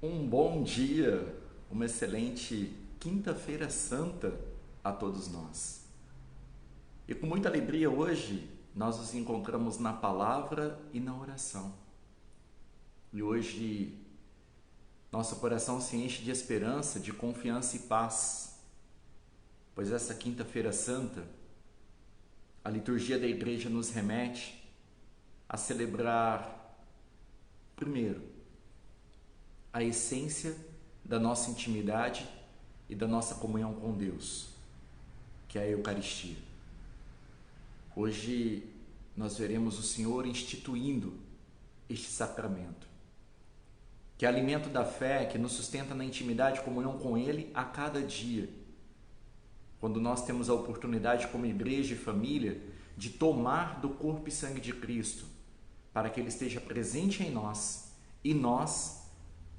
Um bom dia, uma excelente Quinta-feira Santa a todos nós. E com muita alegria hoje nós nos encontramos na palavra e na oração. E hoje nosso coração se enche de esperança, de confiança e paz, pois essa Quinta-feira Santa, a liturgia da igreja nos remete a celebrar, primeiro, a essência da nossa intimidade e da nossa comunhão com Deus, que é a Eucaristia. Hoje nós veremos o Senhor instituindo este sacramento, que é alimento da fé, que nos sustenta na intimidade e comunhão com Ele a cada dia. Quando nós temos a oportunidade como igreja e família de tomar do corpo e sangue de Cristo, para que Ele esteja presente em nós e nós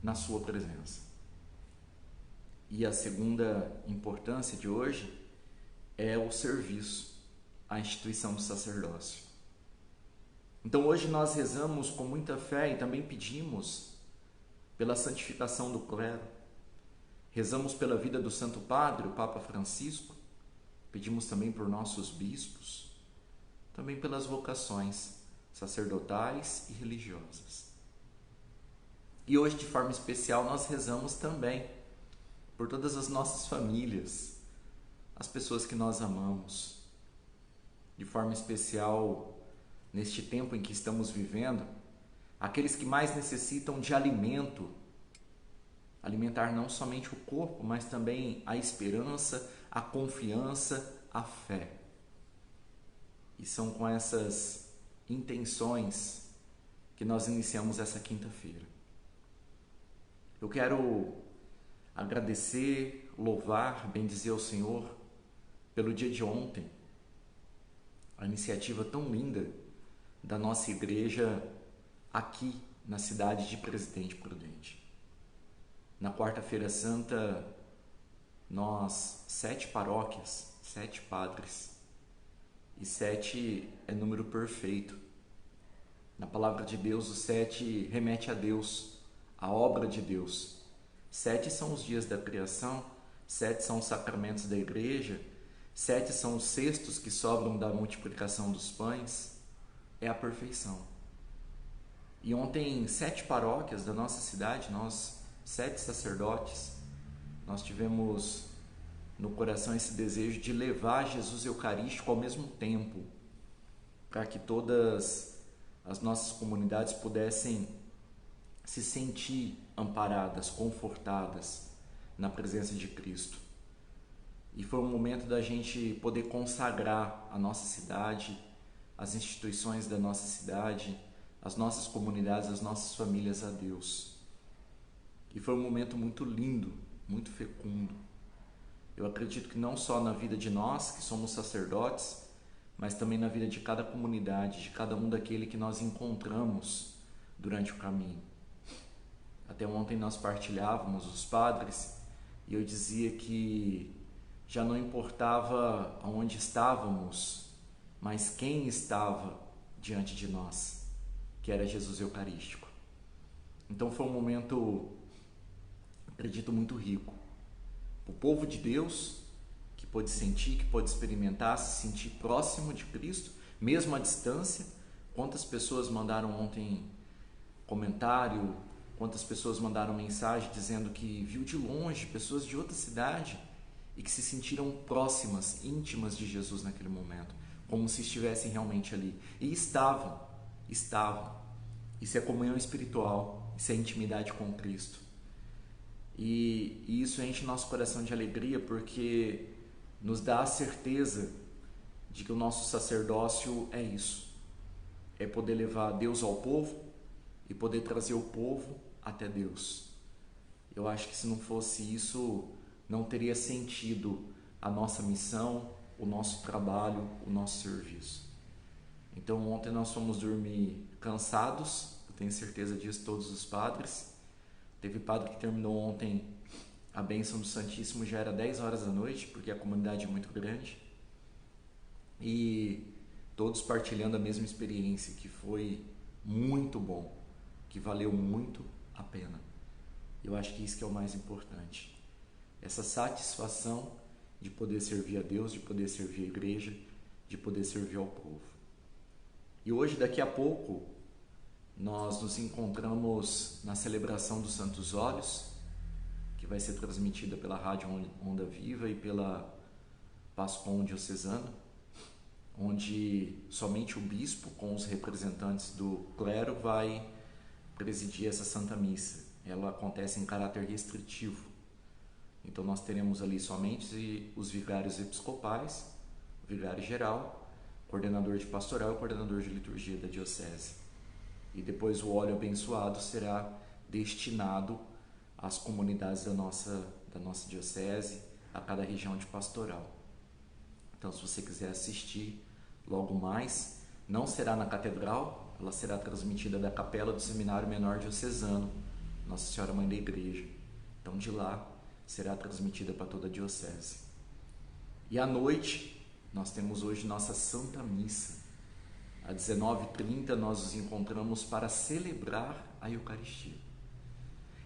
na sua presença. E a segunda importância de hoje é o serviço, a instituição do sacerdócio. Então hoje nós rezamos com muita fé e também pedimos pela santificação do clero. Rezamos pela vida do Santo Padre, o Papa Francisco. Pedimos também por nossos bispos, também pelas vocações sacerdotais e religiosas. E hoje, de forma especial, nós rezamos também por todas as nossas famílias, as pessoas que nós amamos. De forma especial, neste tempo em que estamos vivendo, aqueles que mais necessitam de alimento, alimentar não somente o corpo, mas também a esperança, a confiança, a fé. E são com essas intenções que nós iniciamos essa quinta-feira. Eu quero agradecer, louvar, bendizer ao Senhor pelo dia de ontem, a iniciativa tão linda da nossa igreja aqui na cidade de Presidente Prudente. Na quarta-feira santa, nós 7 paróquias, 7 padres, e 7 é número perfeito. Na palavra de Deus, o 7 remete a Deus, a obra de Deus. 7 são os dias da criação, 7 são os sacramentos da igreja, 7 são os cestos que sobram da multiplicação dos pães, é a perfeição. E ontem, 7 paróquias da nossa cidade, nós 7 sacerdotes, nós tivemos no coração esse desejo de levar Jesus Eucarístico ao mesmo tempo, para que todas as nossas comunidades pudessem se sentir amparadas, confortadas na presença de Cristo. E foi um momento da gente poder consagrar a nossa cidade, as instituições da nossa cidade, as nossas comunidades, as nossas famílias a Deus. E foi um momento muito lindo, muito fecundo. Eu acredito que não só na vida de nós, que somos sacerdotes, mas também na vida de cada comunidade, de cada um daquele que nós encontramos durante o caminho. Até ontem nós partilhávamos, os padres, e eu dizia que já não importava aonde estávamos, mas quem estava diante de nós, que era Jesus Eucarístico. Então foi um momento, acredito, muito rico. O povo de Deus, que pôde sentir, que pôde experimentar, se sentir próximo de Cristo, mesmo à distância. Quantas pessoas mandaram ontem comentário, quantas pessoas mandaram mensagem dizendo que viu de longe pessoas de outra cidade e que se sentiram próximas, íntimas de Jesus naquele momento, como se estivessem realmente ali. E estavam. Isso é comunhão espiritual, isso é intimidade com Cristo. E isso enche nosso coração de alegria, porque nos dá a certeza de que o nosso sacerdócio é isso, é poder levar Deus ao povo e poder trazer o povo até Deus. Eu acho que se não fosse isso, não teria sentido a nossa missão, o nosso trabalho, o nosso serviço. Então ontem nós fomos dormir cansados, eu tenho certeza disso, todos os padres. Teve padre que terminou ontem a bênção do Santíssimo, já era 10 horas da noite, porque a comunidade é muito grande. E todos partilhando a mesma experiência, que foi muito bom, que valeu muito a pena. Eu acho que isso que é o mais importante. Essa satisfação de poder servir a Deus, de poder servir a igreja, de poder servir ao povo. E hoje, daqui a pouco, nós nos encontramos na celebração dos Santos Óleos, que vai ser transmitida pela Rádio Onda Viva e pela Pascom Diocesana, onde somente o bispo, com os representantes do clero, vai presidir essa Santa Missa. Ela acontece em caráter restritivo. Então nós teremos ali somente os vigários episcopais, o vigário geral, coordenador de pastoral e coordenador de liturgia da diocese. E depois o óleo abençoado será destinado às comunidades da nossa diocese, a cada região de pastoral. Então, se você quiser assistir logo mais, não será na catedral, ela será transmitida da capela do Seminário Menor Diocesano, Nossa Senhora Mãe da Igreja. Então, de lá, será transmitida para toda a diocese. E à noite, nós temos hoje nossa Santa Missa. Às 19h30, nós nos encontramos para celebrar a Eucaristia.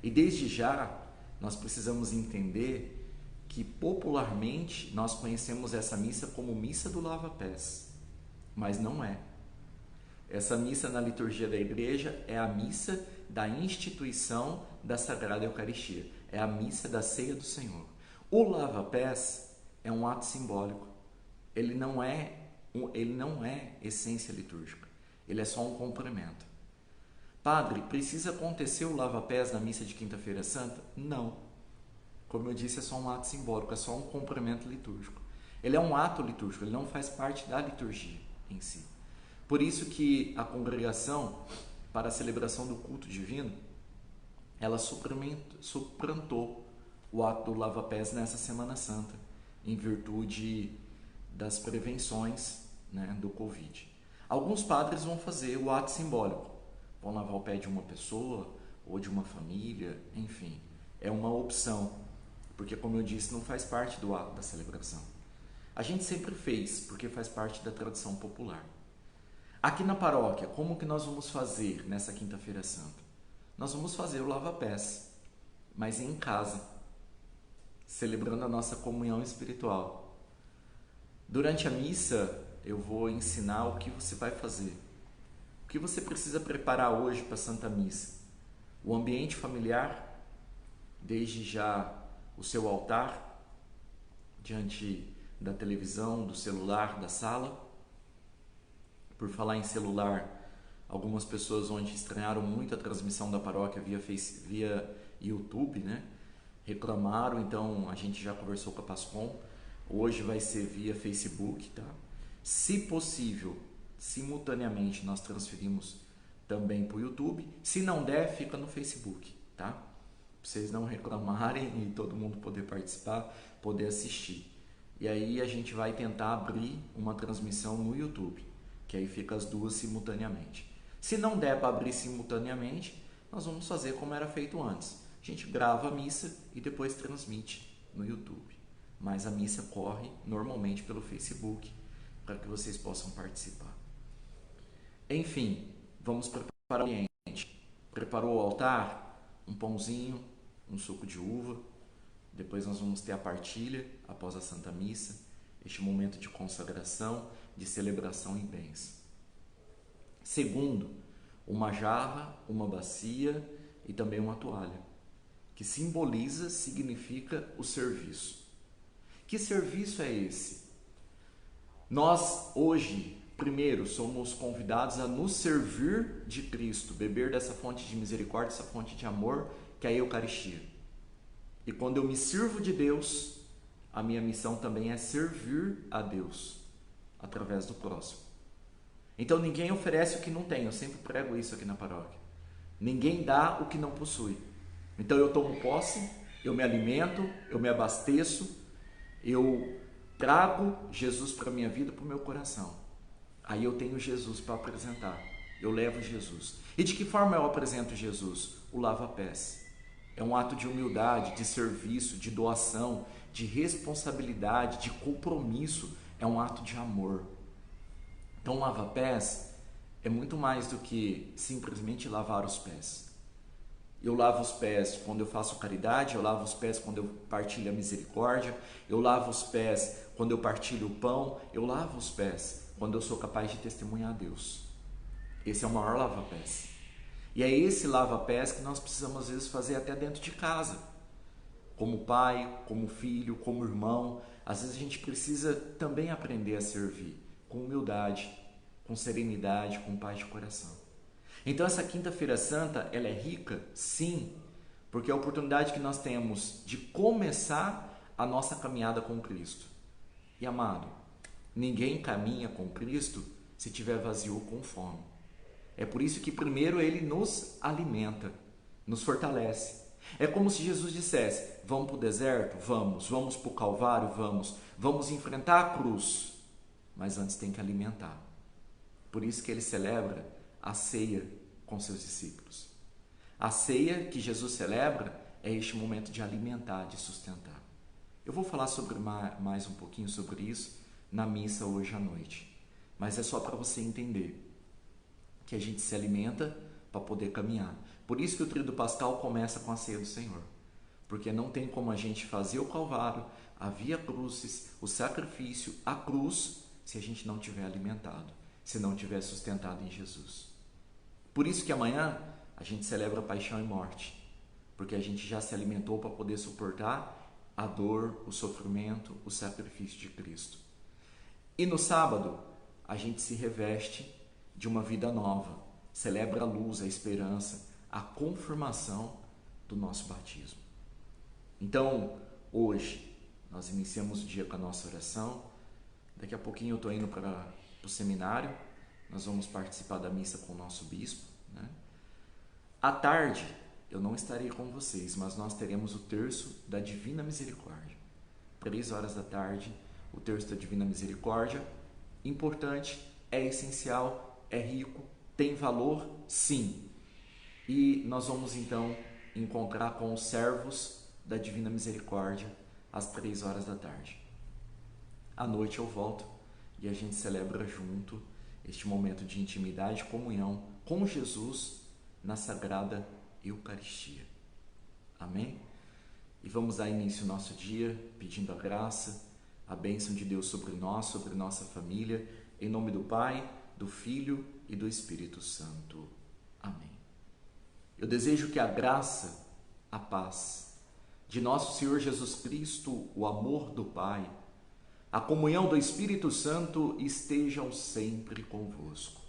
E desde já, nós precisamos entender que popularmente nós conhecemos essa missa como missa do lava-pés, mas não é. Essa missa na liturgia da igreja é a missa da instituição da Sagrada Eucaristia, é a missa da ceia do Senhor. O lava-pés é um ato simbólico, ele não é essência litúrgica, ele é só um complemento. Padre, precisa acontecer o lava-pés na missa de Quinta-feira Santa? Não. Como eu disse, é só um ato simbólico, é só um complemento litúrgico. Ele é um ato litúrgico, ele não faz parte da liturgia em si. Por isso que a congregação, para a celebração do culto divino, ela suplantou o ato do lava-pés nessa Semana Santa, em virtude das prevenções, né, do Covid. Alguns padres vão fazer o ato simbólico, vão lavar o pé de uma pessoa ou de uma família, enfim, é uma opção. Porque, como eu disse, não faz parte do ato da celebração. A gente sempre fez, porque faz parte da tradição popular. Aqui na paróquia, como que nós vamos fazer nessa Quinta-feira Santa? Nós vamos fazer o lava-pés, mas em casa, celebrando a nossa comunhão espiritual. Durante a missa, eu vou ensinar o que você vai fazer. O que você precisa preparar hoje para a Santa Missa? O ambiente familiar, desde já o seu altar, diante da televisão, do celular, da sala. Por falar em celular, algumas pessoas ontem estranharam muito a transmissão da paróquia via YouTube, né? Reclamaram, então a gente já conversou com a Pascom. Hoje vai ser via Facebook, tá? Se possível, simultaneamente nós transferimos também para o YouTube. Se não der, fica no Facebook, tá? Para vocês não reclamarem e todo mundo poder participar, poder assistir. E aí a gente vai tentar abrir uma transmissão no YouTube, que aí fica as duas simultaneamente. Se não der para abrir simultaneamente, nós vamos fazer como era feito antes. A gente grava a missa e depois transmite no YouTube. Mas a missa corre normalmente pelo Facebook, para que vocês possam participar. Enfim, vamos preparar o ambiente. Preparou o altar? Um pãozinho, um suco de uva. Depois nós vamos ter a partilha após a Santa Missa, este momento de consagração, de celebração e bênção. Segundo, uma jarra, uma bacia e também uma toalha, que significa o serviço. Que serviço é esse? Nós hoje, primeiro, somos convidados a nos servir de Cristo, beber dessa fonte de misericórdia, essa fonte de amor, que é a Eucaristia. E quando eu me sirvo de Deus, a minha missão também é servir a Deus através do próximo. Então ninguém oferece o que não tem, eu sempre prego isso aqui na paróquia. Ninguém dá o que não possui. Então eu tomo posse, eu me alimento, eu me abasteço, eu trago Jesus para a minha vida, para o meu coração. Aí eu tenho Jesus para apresentar, eu levo Jesus. E de que forma eu apresento Jesus? O lava-pés. É um ato de humildade, de serviço, de doação, de responsabilidade, de compromisso. É um ato de amor. Então, lava-pés é muito mais do que simplesmente lavar os pés. Eu lavo os pés quando eu faço caridade, eu lavo os pés quando eu partilho a misericórdia, eu lavo os pés quando eu partilho o pão, eu lavo os pés quando eu sou capaz de testemunhar a Deus. Esse é o maior lava-pés. E é esse lava-pés que nós precisamos às vezes fazer até dentro de casa. Como pai, como filho, como irmão. Às vezes a gente precisa também aprender a servir com humildade, com serenidade, com paz de coração. Então essa quinta-feira santa, ela é rica? Sim, porque é a oportunidade que nós temos de começar a nossa caminhada com Cristo. E amado, ninguém caminha com Cristo se tiver vazio ou com fome. É por isso que primeiro Ele nos alimenta, nos fortalece. É como se Jesus dissesse, vamos para o deserto? Vamos para o Calvário? Vamos enfrentar a cruz, mas antes tem que alimentar. Por isso que Ele celebra a ceia com seus discípulos. A ceia que Jesus celebra é este momento de alimentar, de sustentar. Eu vou falar sobre mais um pouquinho sobre isso na missa hoje à noite, mas é só para você entender que a gente se alimenta para poder caminhar. Por isso que o Tríduo Pascal começa com a ceia do Senhor, porque não tem como a gente fazer o Calvário, a Via Crucis, o sacrifício, a cruz, se a gente não tiver alimentado, se não tiver sustentado em Jesus. Por isso que amanhã a gente celebra paixão e morte, porque a gente já se alimentou para poder suportar a dor, o sofrimento, o sacrifício de Cristo. E no sábado a gente se reveste de uma vida nova, celebra a luz, a esperança, a confirmação do nosso batismo. Então, hoje nós iniciamos o dia com a nossa oração. Daqui a pouquinho eu estou indo para o seminário. Nós vamos participar da missa com o nosso bispo, né? À tarde, eu não estarei com vocês, mas nós teremos o terço da Divina Misericórdia. 3 horas da tarde, o terço da Divina Misericórdia. Importante, é essencial, é rico, tem valor, sim. E nós vamos então encontrar com os servos da Divina Misericórdia às 3 horas da tarde. À noite eu volto e a gente celebra junto este momento de intimidade e comunhão com Jesus na Sagrada Eucaristia. Amém? E vamos dar início ao nosso dia pedindo a graça, a bênção de Deus sobre nós, sobre nossa família, em nome do Pai, do Filho e do Espírito Santo. Amém. Eu desejo que a graça, a paz de nosso Senhor Jesus Cristo, o amor do Pai, a comunhão do Espírito Santo estejam sempre convosco.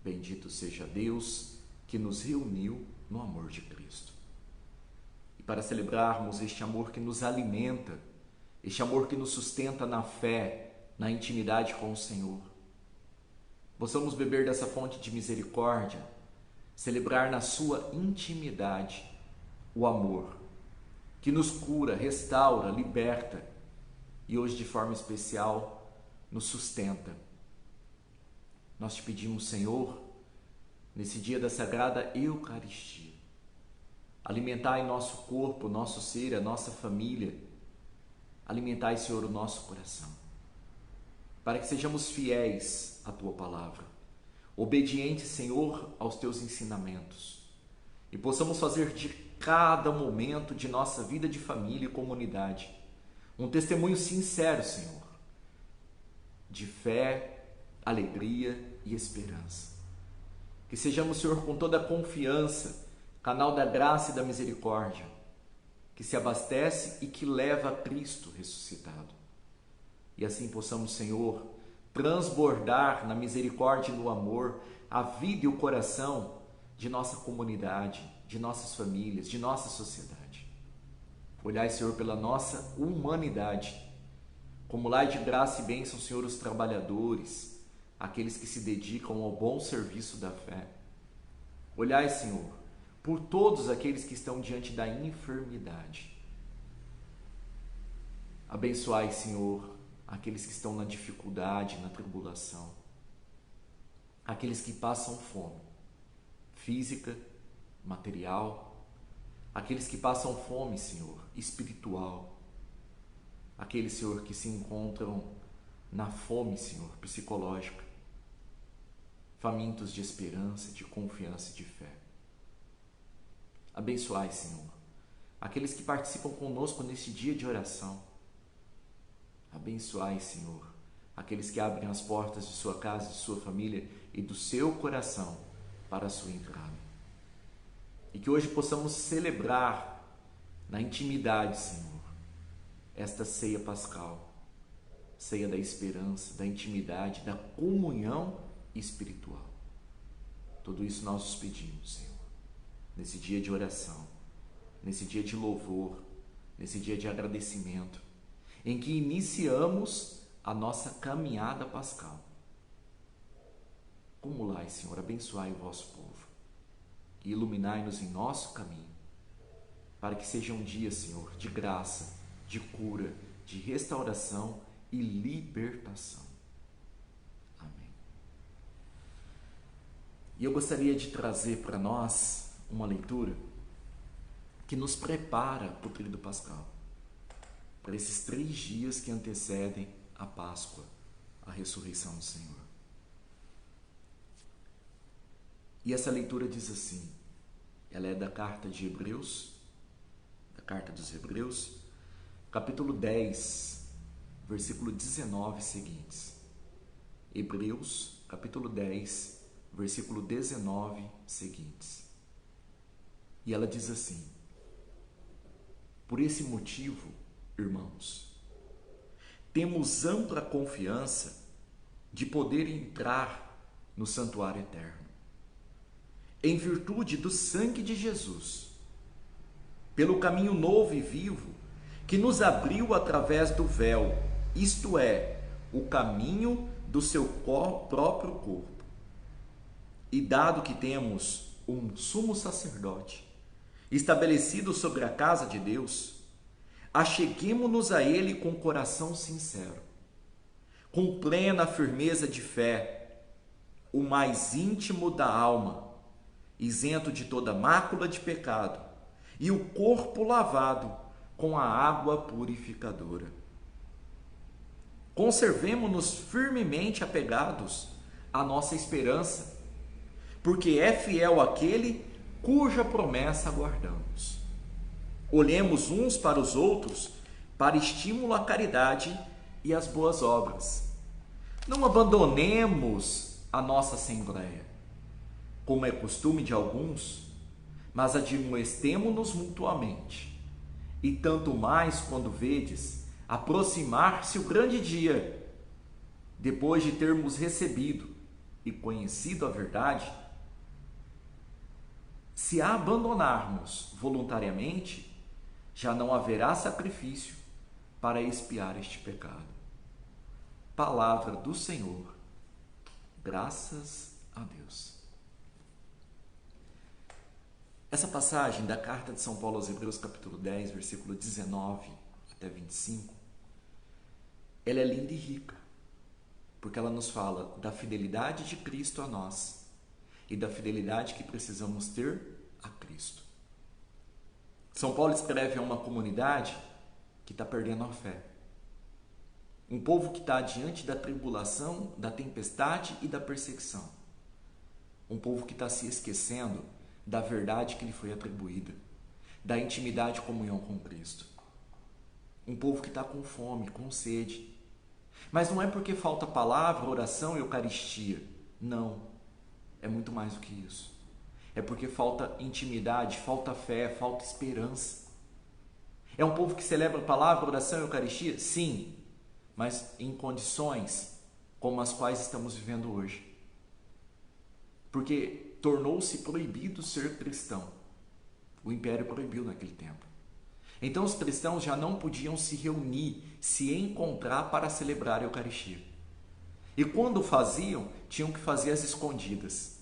Bendito seja Deus que nos reuniu no amor de Cristo. E para celebrarmos este amor que nos alimenta, este amor que nos sustenta na fé, na intimidade com o Senhor, possamos beber dessa fonte de misericórdia, celebrar na sua intimidade o amor que nos cura, restaura, liberta, e hoje, de forma especial, nos sustenta. Nós te pedimos, Senhor, nesse dia da Sagrada Eucaristia, alimentai nosso corpo, nosso ser, a nossa família, alimentai, Senhor, o nosso coração, para que sejamos fiéis à Tua Palavra, obedientes, Senhor, aos Teus ensinamentos, e possamos fazer de cada momento de nossa vida de família e comunidade um testemunho sincero, Senhor, de fé, alegria e esperança. Que sejamos, Senhor, com toda a confiança, canal da graça e da misericórdia, que se abastece e que leva a Cristo ressuscitado. E assim possamos, Senhor, transbordar na misericórdia e no amor a vida e o coração de nossa comunidade, de nossas famílias, de nossa sociedade. Olhai, Senhor, pela nossa humanidade. Como lá de graça e bênção, Senhor, os trabalhadores, aqueles que se dedicam ao bom serviço da fé. Olhai, Senhor, por todos aqueles que estão diante da enfermidade. Abençoai, Senhor, aqueles que estão na dificuldade, na tribulação. Aqueles que passam fome, física, material. Aqueles que passam fome, Senhor, espiritual. Aqueles, Senhor, que se encontram na fome, Senhor, psicológica. Famintos de esperança, de confiança e de fé. Abençoai, Senhor, aqueles que participam conosco neste dia de oração. Abençoai, Senhor, aqueles que abrem as portas de sua casa, de sua família e do seu coração para a sua entrada. E que hoje possamos celebrar na intimidade, Senhor, esta ceia pascal, ceia da esperança, da intimidade, da comunhão espiritual. Tudo isso nós os pedimos, Senhor, nesse dia de oração, nesse dia de louvor, nesse dia de agradecimento, em que iniciamos a nossa caminhada pascal. Acumulai, Senhor, abençoai o vosso povo e iluminai-nos em nosso caminho, para que seja um dia, Senhor, de graça, de cura, de restauração e libertação. Amém. E eu gostaria de trazer para nós uma leitura que nos prepara para o período pascal, para esses 3 dias que antecedem a Páscoa, a ressurreição do Senhor. E essa leitura diz assim, ela é da carta de Hebreus, da carta dos Hebreus, capítulo 10, versículo 19 seguintes. Hebreus, capítulo 10, versículo 19 seguintes. E ela diz assim: por esse motivo, irmãos, temos ampla confiança de poder entrar no santuário eterno, em virtude do sangue de Jesus, pelo caminho novo e vivo que nos abriu através do véu, isto é, o caminho do seu próprio corpo. E dado que temos um sumo sacerdote estabelecido sobre a casa de Deus, acheguemo-nos a ele com coração sincero, com plena firmeza de fé, o mais íntimo da alma, isento de toda mácula de pecado, e o corpo lavado com a água purificadora. Conservemo-nos firmemente apegados à nossa esperança, porque é fiel aquele cuja promessa aguardamos. Olhemos uns para os outros para estímulo à caridade e às boas obras. Não abandonemos a nossa assembleia, como é costume de alguns, mas admoestemo-nos mutuamente. E tanto mais quando vedes aproximar-se o grande dia, depois de termos recebido e conhecido a verdade. Se a abandonarmos voluntariamente, já não haverá sacrifício para expiar este pecado. Palavra do Senhor. Graças a Deus. Essa passagem da carta de São Paulo aos Hebreus, capítulo 10, versículo 19 até 25, ela é linda e rica, porque ela nos fala da fidelidade de Cristo a nós e da fidelidade que precisamos ter a Cristo. São Paulo escreve a uma comunidade que está perdendo a fé. Um povo que está diante da tribulação, da tempestade e da perseguição. Um povo que está se esquecendo da verdade que lhe foi atribuída, da intimidade e comunhão com Cristo. Um povo que está com fome, com sede. Mas não é porque falta palavra, oração e Eucaristia. Não. É muito mais do que isso. É porque falta intimidade, falta fé, falta esperança. É um povo que celebra palavra, oração e Eucaristia? Sim, mas em condições como as quais estamos vivendo hoje. Porque tornou-se proibido ser cristão. O império proibiu naquele tempo. Então os cristãos já não podiam se reunir, se encontrar para celebrar a Eucaristia. E quando faziam, tinham que fazer às escondidas,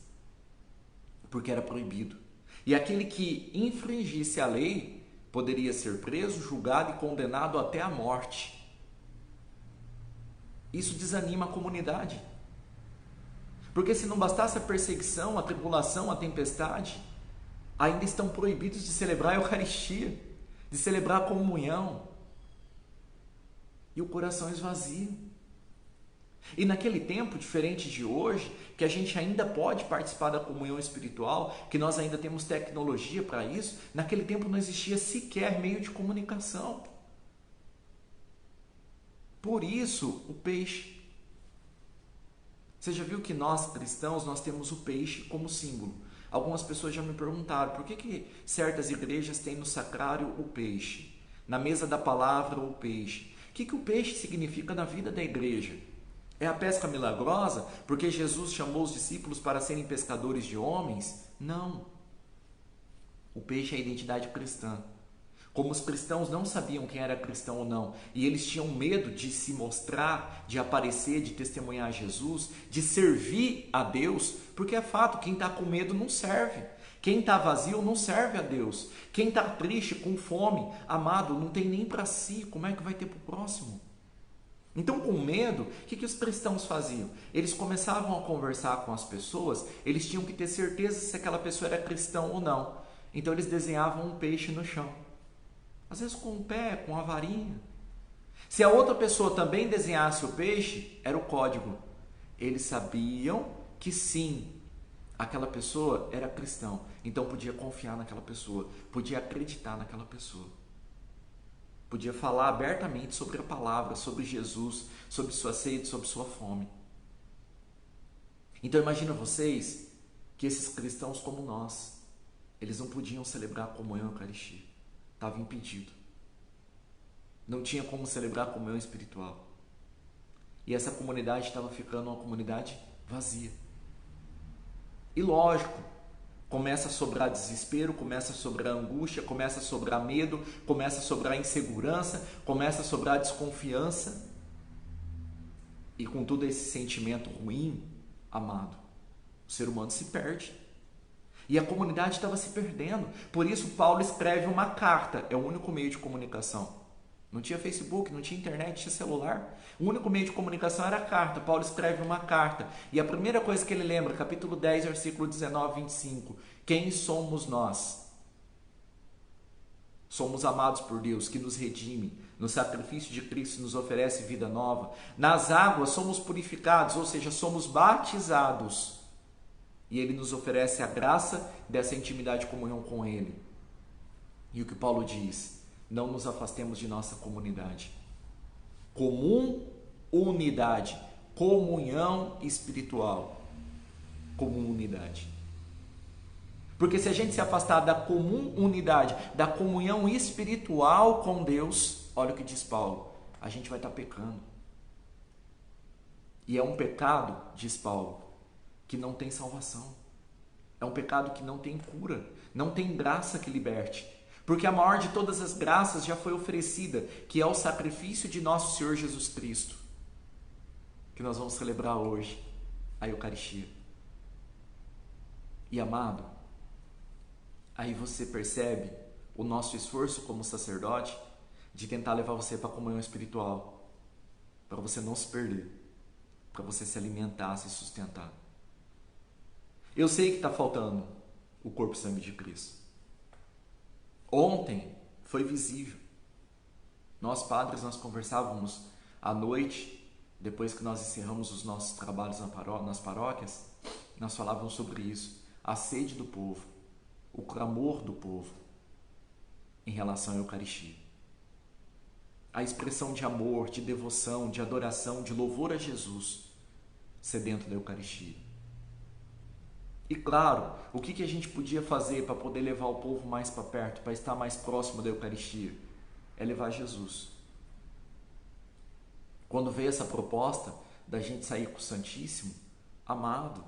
porque era proibido. E aquele que infringisse a lei poderia ser preso, julgado e condenado até a morte. Isso desanima a comunidade. Porque se não bastasse a perseguição, a tribulação, a tempestade, ainda estão proibidos de celebrar a Eucaristia, de celebrar a comunhão. E o coração esvazia. E naquele tempo, diferente de hoje, que a gente ainda pode participar da comunhão espiritual, que nós ainda temos tecnologia para isso, naquele tempo não existia sequer meio de comunicação. Por isso, o peixe. Você já viu que nós, cristãos, nós temos o peixe como símbolo. Algumas pessoas já me perguntaram por que certas igrejas têm no sacrário o peixe, na mesa da palavra o peixe. O que o peixe significa na vida da igreja? É a pesca milagrosa porque Jesus chamou os discípulos para serem pescadores de homens? Não. O peixe é a identidade cristã. Como os cristãos não sabiam quem era cristão ou não, e eles tinham medo de se mostrar, de aparecer, de testemunhar Jesus, de servir a Deus, porque é fato, quem está com medo não serve. Quem está vazio não serve a Deus. Quem está triste, com fome, amado, não tem nem para si, como é que vai ter para o próximo? Então, com medo, o que os cristãos faziam? Eles começavam a conversar com as pessoas, eles tinham que ter certeza se aquela pessoa era cristã ou não. Então, eles desenhavam um peixe no chão. Às vezes com um pé, com uma varinha. Se a outra pessoa também desenhasse o peixe, era o código. Eles sabiam que sim, aquela pessoa era cristão. Então podia confiar naquela pessoa, podia acreditar naquela pessoa. Podia falar abertamente sobre a palavra, sobre Jesus, sobre sua sede, sobre sua fome. Então imagina vocês que esses cristãos como nós, eles não podiam celebrar a comunhão e a Eucaristia. Estava impedido. Não tinha como celebrar a comunhão espiritual. E essa comunidade estava ficando uma comunidade vazia. E lógico, começa a sobrar desespero, começa a sobrar angústia, começa a sobrar medo, começa a sobrar insegurança, começa a sobrar desconfiança. E com todo esse sentimento ruim, amado, o ser humano se perde. E a comunidade estava se perdendo. Por isso Paulo escreve uma carta. É o único meio de comunicação. Não tinha Facebook, não tinha internet, tinha celular. O único meio de comunicação era a carta. Paulo escreve uma carta. E a primeira coisa que ele lembra, capítulo 10, versículo 19 e 25. Quem somos nós? Somos amados por Deus, que nos redime. No sacrifício de Cristo nos oferece vida nova. Nas águas somos purificados, ou seja, somos batizados. E Ele nos oferece a graça dessa intimidade e comunhão com Ele. E o que Paulo diz? Não nos afastemos de nossa comunidade. Unidade. Comunhão espiritual. Comunidade. Porque se a gente se afastar da unidade, da comunhão espiritual com Deus, olha o que diz Paulo, a gente vai estar pecando. E é um pecado, diz Paulo, que não tem salvação. É um pecado que não tem cura, não tem graça que liberte. Porque a maior de todas as graças já foi oferecida, que é o sacrifício de nosso Senhor Jesus Cristo, que nós vamos celebrar hoje, a Eucaristia. E amado, aí você percebe o nosso esforço como sacerdote de tentar levar você para a comunhão espiritual, para você não se perder, para você se alimentar, se sustentar. Eu sei que está faltando o corpo e sangue de Cristo. Ontem foi visível. Nós padres, nós conversávamos à noite, depois que nós encerramos os nossos trabalhos nas paróquias, nós falávamos sobre isso. A sede do povo, o clamor do povo em relação à Eucaristia. A expressão de amor, de devoção, de adoração, de louvor a Jesus, sedento da Eucaristia. E claro, o que a gente podia fazer para poder levar o povo mais para perto, para estar mais próximo da Eucaristia? É levar Jesus. Quando veio essa proposta da gente sair com o Santíssimo, amado,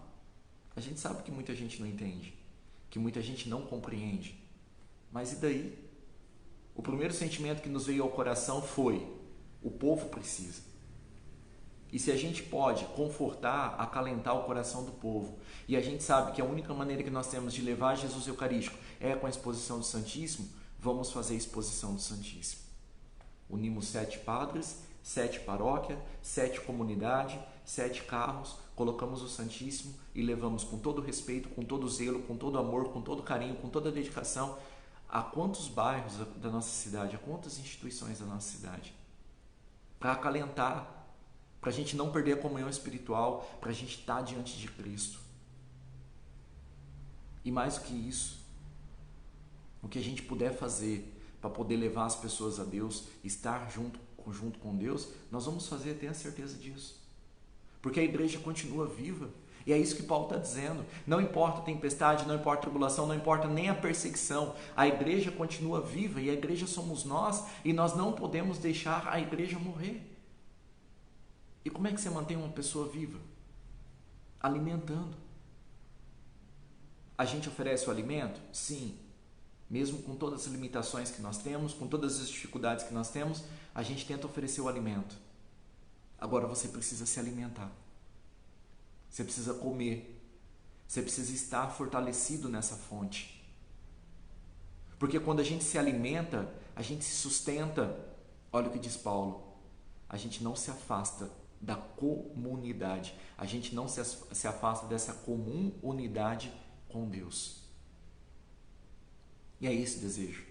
a gente sabe que muita gente não entende, que muita gente não compreende. Mas e daí? O primeiro sentimento que nos veio ao coração foi: o povo precisa. E se a gente pode confortar, acalentar o coração do povo, e a gente sabe que a única maneira que nós temos de levar Jesus Eucarístico é com a exposição do Santíssimo, vamos fazer a exposição do Santíssimo. Unimos 7 padres, 7 paróquias, 7 comunidades, 7 carros, colocamos o Santíssimo e levamos com todo respeito, com todo zelo, com todo amor, com todo carinho, com toda dedicação, a quantos bairros da nossa cidade, a quantas instituições da nossa cidade, para acalentar, para a gente não perder a comunhão espiritual, para a gente estar diante de Cristo. E mais do que isso, o que a gente puder fazer para poder levar as pessoas a Deus, estar junto com Deus, nós vamos fazer, tenha certeza disso. Porque a igreja continua viva. E é isso que Paulo está dizendo. Não importa a tempestade, não importa a tribulação, não importa nem a perseguição. A igreja continua viva e a igreja somos nós. E nós não podemos deixar a igreja morrer. E como é que você mantém uma pessoa viva? Alimentando. A gente oferece o alimento? Sim. Mesmo com todas as limitações que nós temos, com todas as dificuldades que nós temos, a gente tenta oferecer o alimento. Agora você precisa se alimentar. Você precisa comer. Você precisa estar fortalecido nessa fonte. Porque quando a gente se alimenta, a gente se sustenta. Olha o que diz Paulo. A gente não se afasta da comunidade. A gente não se afasta dessa comum unidade com Deus. E é esse desejo.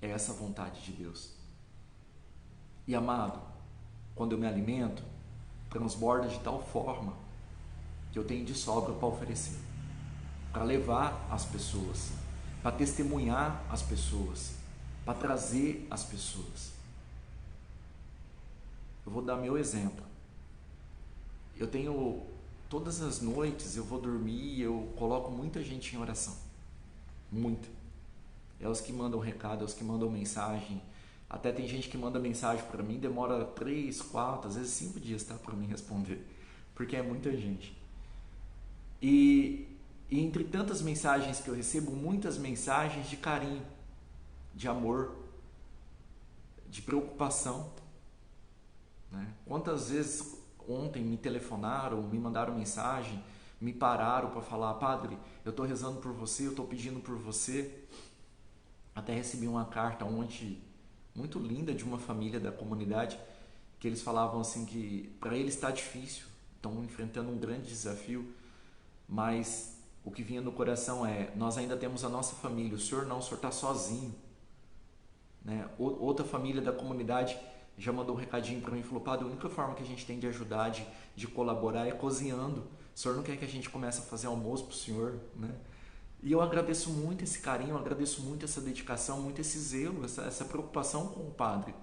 É essa vontade de Deus. E amado, quando eu me alimento, transborda de tal forma que eu tenho de sobra para oferecer, para levar as pessoas, para testemunhar as pessoas, para trazer as pessoas. Eu vou dar meu exemplo. Eu tenho, todas as noites eu vou dormir e eu coloco muita gente em oração. Muita. É os que mandam recado, é os que mandam mensagem. Até tem gente que manda mensagem para mim, demora 3, 4, às vezes 5 dias, tá, para mim responder. Porque é muita gente. E entre tantas mensagens que eu recebo, muitas mensagens de carinho, de amor, de preocupação. Né? Quantas vezes ontem me telefonaram, me mandaram mensagem, me pararam para falar: padre, eu estou rezando por você, eu estou pedindo por você. Até recebi uma carta ontem muito linda de uma família da comunidade, que eles falavam assim que para eles está difícil, estão enfrentando um grande desafio, mas o que vinha no coração é: nós ainda temos a nossa família, o senhor não, o senhor está sozinho. Né? Outra família da comunidade já mandou um recadinho para mim e falou: padre, a única forma que a gente tem de ajudar, de colaborar é cozinhando. O senhor não quer que a gente comece a fazer almoço para o senhor? Né? E eu agradeço muito esse carinho, eu agradeço muito essa dedicação, muito esse zelo, essa preocupação com o padre.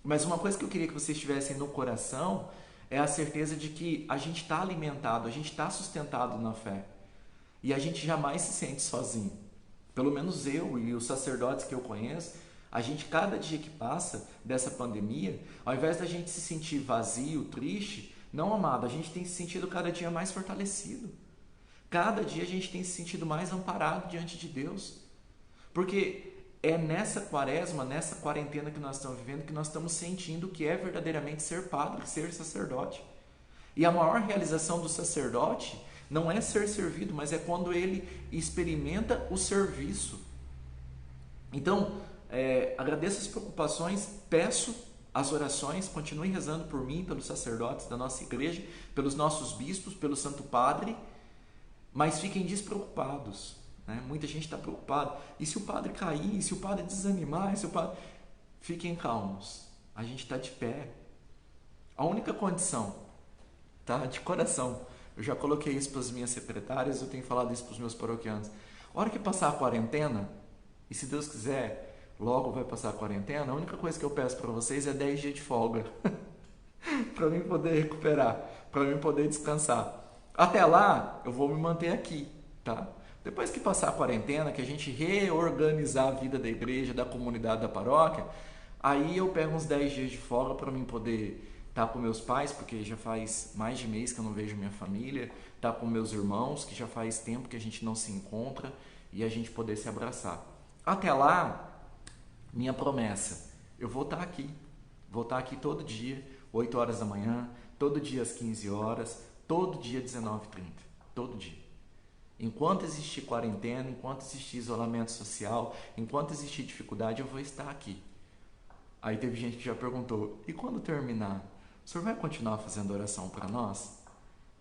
Mas uma coisa que eu queria que vocês tivessem no coração é a certeza de que a gente está alimentado, a gente está sustentado na fé. E a gente jamais se sente sozinho. Pelo menos eu e os sacerdotes que eu conheço, a gente, cada dia que passa dessa pandemia, ao invés da gente se sentir vazio, triste, não, amado, a gente tem se sentido cada dia mais fortalecido. Cada dia a gente tem se sentido mais amparado diante de Deus. Porque é nessa quaresma, nessa quarentena que nós estamos vivendo, que nós estamos sentindo o que é verdadeiramente ser padre, ser sacerdote. E a maior realização do sacerdote não é ser servido, mas é quando ele experimenta o serviço. Então, agradeço as preocupações, peço as orações, continue rezando por mim, pelos sacerdotes da nossa igreja, pelos nossos bispos, pelo Santo Padre, mas fiquem despreocupados. Né? Muita gente está preocupada. E se o padre cair? E se o padre desanimar? E se o padre... Fiquem calmos. A gente está de pé. A única condição, tá? De coração, eu já coloquei isso para as minhas secretárias, eu tenho falado isso para os meus paroquianos. A hora que passar a quarentena, e se Deus quiser, logo vai passar a quarentena, a única coisa que eu peço para vocês é 10 dias de folga. Para mim poder recuperar, para mim poder descansar. Até lá, eu vou me manter aqui, tá? Depois que passar a quarentena, que a gente reorganizar a vida da igreja, da comunidade, da paróquia, aí eu pego uns 10 dias de folga para mim poder estar com meus pais, porque já faz mais de mês que eu não vejo minha família, estar com meus irmãos, que já faz tempo que a gente não se encontra, e a gente poder se abraçar. Até lá, minha promessa, eu vou estar aqui todo dia, 8 horas da manhã, todo dia às 15 horas, todo dia 19h30, todo dia. Enquanto existir quarentena, enquanto existir isolamento social, enquanto existir dificuldade, eu vou estar aqui. Aí teve gente que já perguntou: e quando terminar, o senhor vai continuar fazendo oração para nós?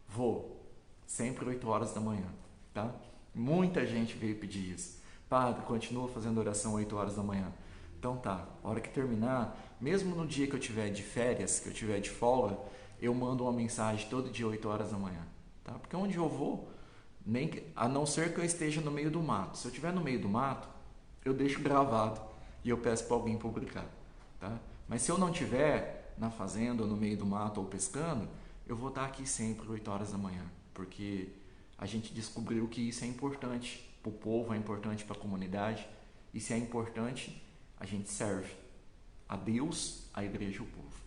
Vou, sempre 8 horas da manhã, tá? Muita gente veio pedir isso. Padre, continua fazendo oração 8 horas da manhã. Então tá, a hora que terminar, mesmo no dia que eu tiver de férias, que eu tiver de folga, eu mando uma mensagem todo dia 8 horas da manhã, tá? Porque onde eu vou, a não ser que eu esteja no meio do mato. Se eu estiver no meio do mato, eu deixo gravado e eu peço para alguém publicar, tá? Mas se eu não estiver na fazenda, ou no meio do mato, ou pescando, eu vou estar aqui sempre 8 horas da manhã, porque a gente descobriu que isso é importante para o povo, é importante para a comunidade, e se é importante, a gente serve a Deus, a igreja e o povo.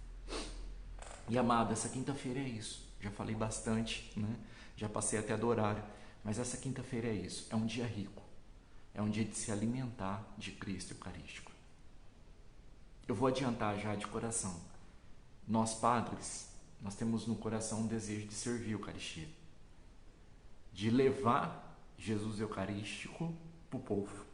E amado, essa quinta-feira é isso. Já falei bastante, né? Já passei até do horário, mas essa quinta-feira é isso. É um dia rico. É um dia de se alimentar de Cristo Eucarístico. Eu vou adiantar já de coração. Nós padres, nós temos no coração um desejo de servir a Eucaristia, de levar Jesus Eucarístico para o povo.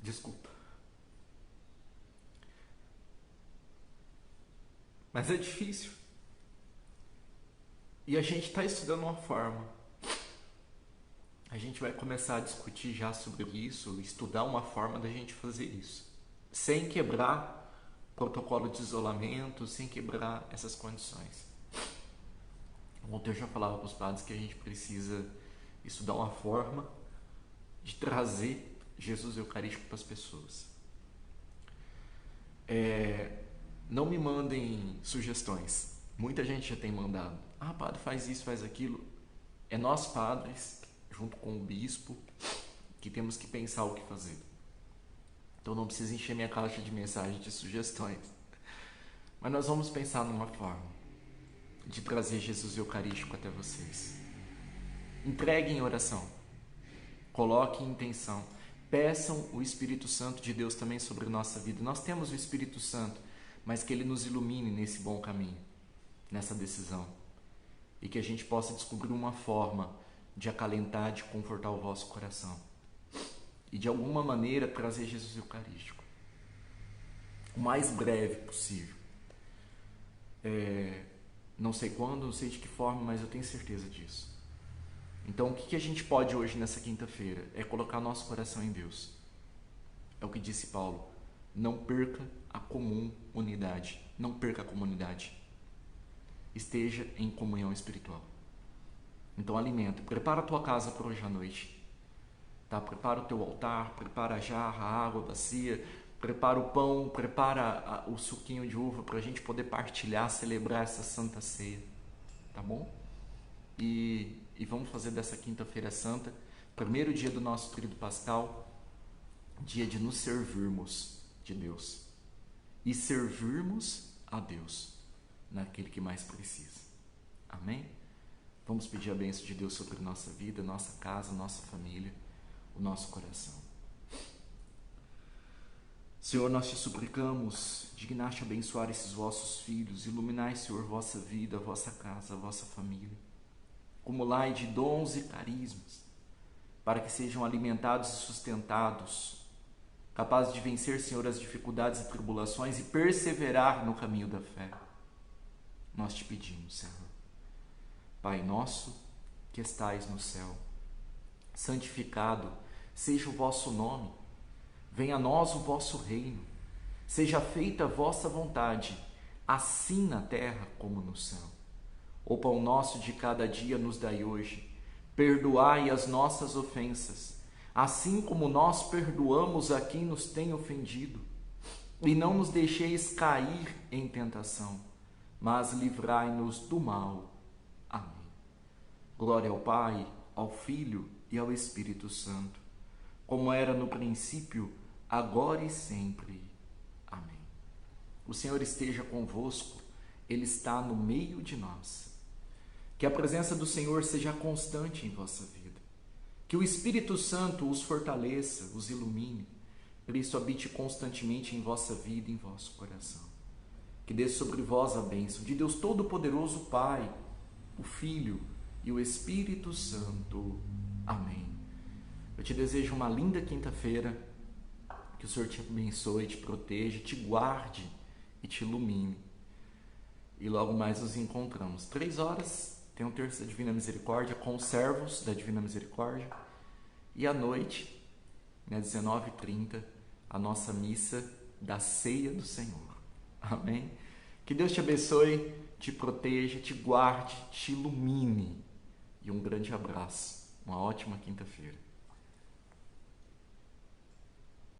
Desculpa. Mas é difícil. E a gente está estudando uma forma. A gente vai começar a discutir já sobre isso, estudar uma forma da gente fazer isso. Sem quebrar protocolo de isolamento, sem quebrar essas condições. Ontem eu já falava para os padres que a gente precisa estudar uma forma de trazer Jesus Eucarístico para as pessoas. Não me mandem sugestões. Muita gente já tem mandado. Ah, padre, faz isso, faz aquilo. É nós padres, junto com o bispo, que temos que pensar o que fazer. Então não precisa encher minha caixa de mensagens de sugestões. Mas nós vamos pensar numa forma de trazer Jesus Eucarístico até vocês. Entreguem em oração. Coloquem em intenção. Peçam o Espírito Santo de Deus também sobre a nossa vida. Nós temos o Espírito Santo, mas que Ele nos ilumine nesse bom caminho, nessa decisão. E que a gente possa descobrir uma forma de acalentar, de confortar o vosso coração. E de alguma maneira trazer Jesus Eucarístico. O mais breve possível. Não sei quando, não sei de que forma, mas eu tenho certeza disso. Então o que a gente pode hoje nessa quinta-feira? É colocar nosso coração em Deus. É o que disse Paulo. Não perca a comum unidade. Não perca a comunidade. Esteja em comunhão espiritual. Então alimenta. Prepara a tua casa para hoje à noite. Tá? Prepara o teu altar, prepara a jarra, a água, a bacia, prepara o pão, prepara o suquinho de uva para a gente poder partilhar, celebrar essa Santa Ceia. Tá bom? E vamos fazer dessa quinta-feira santa, primeiro dia do nosso tríduo pascal, dia de nos servirmos de Deus e servirmos a Deus naquele que mais precisa. Amém? Vamos pedir a bênção de Deus sobre nossa vida, nossa casa, nossa família, o nosso coração. Senhor, nós te suplicamos, dignar-te abençoar esses vossos filhos, iluminai, Senhor, vossa vida, vossa casa, vossa família. Acumulai de dons e carismas, para que sejam alimentados e sustentados, capazes de vencer, Senhor, as dificuldades e tribulações e perseverar no caminho da fé. Nós te pedimos, Senhor. Pai nosso, que estais no céu, santificado seja o vosso nome. Venha a nós o vosso reino. Seja feita a vossa vontade, assim na terra como no céu. O pão nosso de cada dia nos dai hoje. Perdoai as nossas ofensas, assim como nós perdoamos a quem nos tem ofendido. E não nos deixeis cair em tentação, mas livrai-nos do mal. Amém. Glória ao Pai, ao Filho e ao Espírito Santo, como era no princípio, agora e sempre. Amém. O Senhor esteja convosco, Ele está no meio de nós. Que a presença do Senhor seja constante em vossa vida. Que o Espírito Santo os fortaleça, os ilumine. Cristo habite constantemente em vossa vida e em vosso coração. Que dê sobre vós a bênção de Deus Todo-Poderoso, Pai, o Filho e o Espírito Santo. Amém. Eu te desejo uma linda quinta-feira. Que o Senhor te abençoe, te proteja, te guarde e te ilumine. e logo mais nos encontramos. 3 horas tem o terço da Divina Misericórdia com os servos da Divina Misericórdia, e à noite, 19h30, a nossa missa da Ceia do Senhor. Amém? Que Deus te abençoe, te proteja, te guarde, te ilumine. E um grande abraço. Uma ótima quinta-feira.